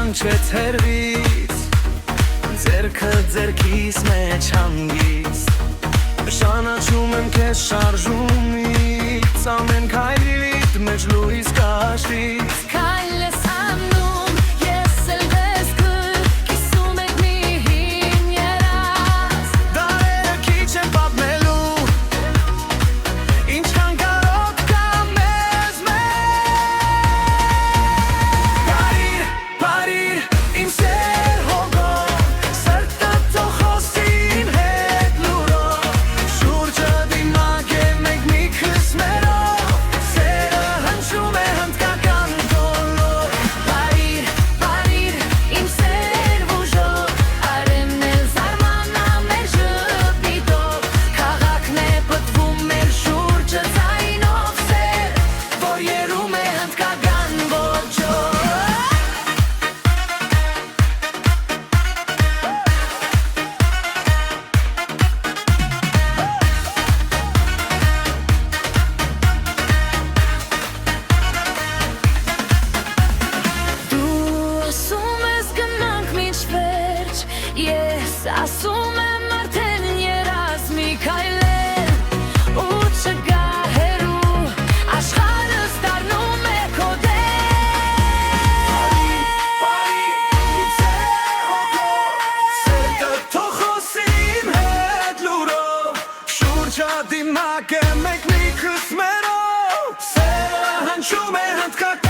կանչեց հերվից, ձերքը ձերքիս մեջ հանգիստ, շանաչում եմ քեզ շարժումից, ամեն քայլիդ մեջ լույս կհաշվից։ Քայլ ես անում, ես էլ դեսքը, կիսում եք մի հին երազ, Դարերը քիչ են պատմելու, ինչքան կարոտ կա մեզ Բարիր, բարիր, իմ սեր հոգով, սրտը թող խոսի իմ հետ լուրով, շուրջը դիմակ է մենք մի քսմերով, սերը հնչում է հնդկական դոլով։ բարիր, բարիր, իմ սեր ուժով, արևն էլ զարմանա մեր ժպիտով, քաղաքն է պտվում մեր շուրջը ձայնով սեր, Որ երում է հնդկական ոճով։ Դու ասում ես գնանք մինչ վերջ, ես ասում եմ արդեն երազ մի քայլել, ու չգա հեռու, աշխարհս դառնում է քո Սերտը թող խոսի իմ հետ լուրով, շուրջը դիմակ է մենք մի քսմերով, սերը հնչում է հնդկական